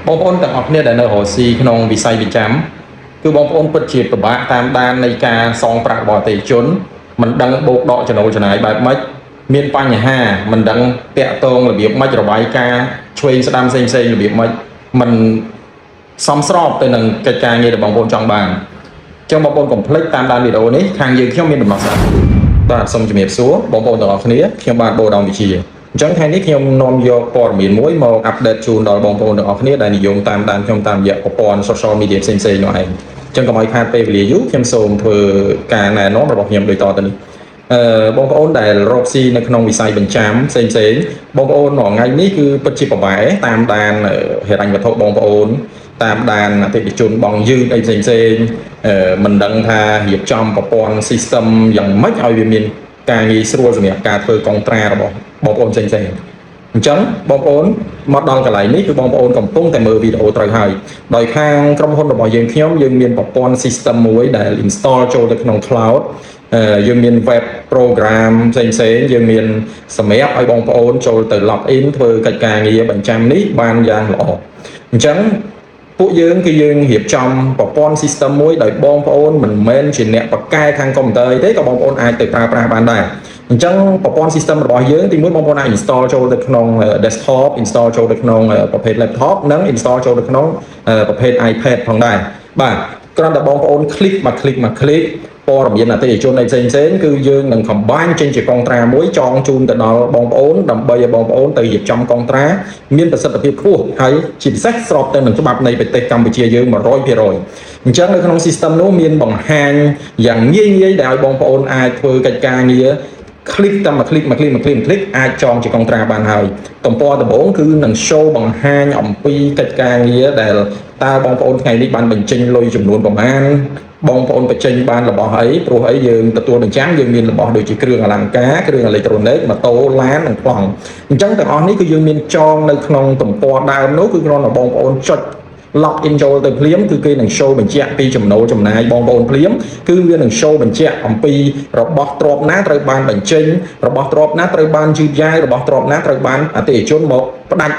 បងប្អូនទាំងអស់គ្នាដែលនៅរស់ស៊ីក្នុងវិស័យវិចាំគឺបងប្អូនពិតជាពិបាកតាមដាននៃការសងប្រាក់របស់អតិថិជនមិនដឹងបូកដកចំណូលចំណាយបែបម៉េចមានបញ្ហាមិនដឹងតាក់ទងរបៀបម៉េចរបាយការណ៍ឆ្វេងស្ដាំផ្សេងរបៀបម៉េចមិនសមស្របទៅនឹងកិច្ចការងារដែលបងប្អូនចង់បានចឹងបងប្អូនកុំភ្លេចតាមដានវីដេអូនេះខាងយើងខ្ញុំមានដំណោះស្រាយបាទសូមជំរាបសួរបងប្អូនទាំងអស់គ្នាខ្ញុំបាទបូដោមវិជាអញ្ចឹងថ្ងៃនេះខ្ញុំនាំយកព័ត៌មានមួយមកអាប់ដេតជូនដល់បងប្អូនទាំងអស់គ្នាដែលនិយមតាមដានខ្ញុំតាមរយៈប្រព័ន្ធ social media ផ្សេងៗនោះឯងអញ្ចឹងកុំឲ្យខាតពេលវេលាយូរខ្ញុំសូមធ្វើការណែនាំរបស់ខ្ញុំដូចតទៅនេះបងប្អូនដែលរកស៊ីនៅក្នុងវិស័យបញ្ចាំផ្សេងបងប្អូនថ្ងៃនេះគឺពិតជាប្របែតាមដានហិរញ្ញវត្ថុបងប្អូនតាមដានអតិថិជនបងយឺតអីផ្សេងមិនដឹងថារៀបចំប្រព័ន្ធ system យ៉ាងម៉េចឲ្យវាមានការងាយស្រួលសម្រាប់ការធ្វើកុងត្រារបស់បងប្អូនផ្សេងអញ្ចឹងបងប្អូនមកដល់កន្លែងនេះគឺបងប្អូនកំពុងតែមើលវីដេអូត្រូវហើយដោយខាងក្រុមហ៊ុនរបស់យើងយើងមានប្រព័ន្ធ system មួយដែល install ចូលទៅក្នុង cloud យើងមាន web program ផ្សេងយើងមានសម្រាប់ឲ្យបងប្អូនចូលទៅ log in ធ្វើកិច្ចការងារបញ្ចាំនេះបានយ៉ាងល្អអញ្ចឹងពួកយើងគឺយើងរៀបចំប្រព័ន្ធ system មួយដោយបងប្អូនមិនមែនជាអ្នកបកកែខាងកុំព្យូទ័រទេក៏បងប្អូនអាចទៅប្រើប្រាស់បានដែរអញ្ចឹងប្រព័ន្ធ system របស់យើងទីមួយបងប្អូនអាច install ចូលទៅក្នុង desktop install ចូលទៅក្នុងប្រភេទ laptop និង install ចូលទៅក្នុងប្រភេទ iPad ផងដែរបាទគ្រាន់តែបងប្អូន click មក click ព័ត៌មានអតិថិជនផ្សេងគឺយើងនឹង combine ចេញជាកុងត្រាមួយចងជូនទៅដល់បងប្អូនដើម្បីឲ្យបងប្អូនទៅរៀបចំកុងត្រាមានប្រសិទ្ធភាពខ្ពស់ហើយជាពិសេសស្របទៅនឹងច្បាប់នៃប្រទេសកម្ពុជាយើង 100% អញ្ចឹងនៅក្នុង system នោះមានបង្ហាញយ៉ាងងាយដែលឲ្យបងប្អូនអាចធ្វើកិច្ចការងារclick តាមមក click អាចចងជាកុងត្រាបានហើយទំព័រដំបូងគឺនឹង show បង្ហាញអំពីកិច្ចការងារដែលតើបងប្អូនថ្ងៃនេះបានបញ្ចេញលុយចំនួនប្រមាណបងប្អូនបញ្ចេញបានរបស់អីព្រោះអីយើងទទួលបញ្ចាំងយើងមានរបស់ដូចជាគ្រឿងអលង្ការគ្រឿងអេឡិចត្រូនិកម៉ូតូឡាននិងប្លង់អញ្ចឹងទាំងអស់នេះគឺយើងមានចងនៅក្នុងទំព័រដើមនោះគឺគ្រាន់តែបងប្អូនចុច log in ចូលទៅភ្លាមគឺគេនឹង show បញ្ជាក់ពីចំណូលចំណាយបងប្អូនភ្លាមគឺវានឹង show បញ្ជាក់អំពីរបស់ទ្រព្យណាត្រូវបានបញ្ចេញរបស់ទ្រព្យណាត្រូវបានយឺតយ៉ាវរបស់ទ្រព្យណាត្រូវបានអតិថិជនមកផ្ដាច់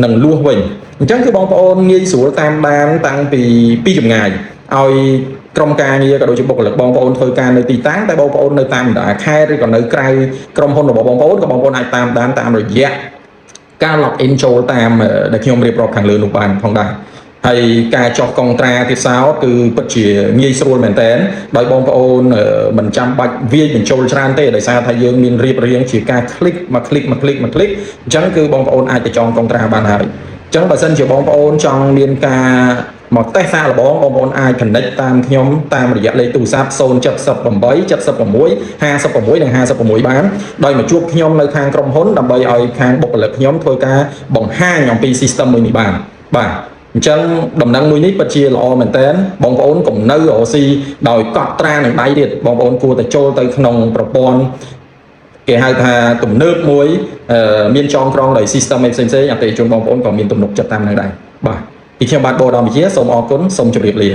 និងលួសវិញអញ្ចឹងគឺបងប្អូនងាយស្រួលតាមដានតាំងពីចម្ងាយឲ្យក្រុមការងារក៏ដូចជាបុគ្គលិកបងប្អូនធ្វើការនៅទីតាំងតែបងប្អូននៅតាមបណ្ដាខេត្តឬក៏នៅក្រៅក្រុមហ៊ុនរបស់បងប្អូនក៏បងប្អូនអាចតាមដានតាមរយៈការ log in ចូលតាមដែលខ្ញុំរៀបរាប់ខាងលើនោះបានផងដែរហើយការចុះកុងត្រាទៀតសោតគឺពិតជាងាយស្រួលមែនតើដោយបងប្អូនមិនចាំបាច់វាយបញ្ចូលច្រើនទេដោយសារថាយើងមានរៀបរៀងជាការ click មក click អញ្ចឹងគឺបងប្អូនអាចទៅចងកុងត្រាបានហើយអញ្ចឹងបើសិនជាបងប្អូនចង់មានការមកតេស្តសាកល្បងបងប្អូនអាច connect តាមខ្ញុំតាមរយៈលេខទូរស័ព្ទ078 76 56និង56បានដោយមកជួបខ្ញុំនៅខាងក្រុមហ៊ុនដើម្បីឲ្យខាងបុគ្គលិកខ្ញុំធ្វើការបង្ហាញអំពី system មួយនេះបានបាទអញ្ចឹងដំណឹងមួយនេះពិតជាល្អមែនតើបងប្អូនកុំនៅរកស៊ីដោយកត់ត្រានឹងដៃទៀតបងប្អូនគួរតែចូលទៅក្នុងប្រព័ន្ធគេហៅថាទំនើបមួយមានចងក្រងដោយ system ផ្សេងអតិថិជនបងប្អូនក៏មានទំនុកចិត្តតាមនឹងដែរបាទពីខ្ញុំបាទបូដោមវិជាសូមអរគុណសូមជម្រាបលា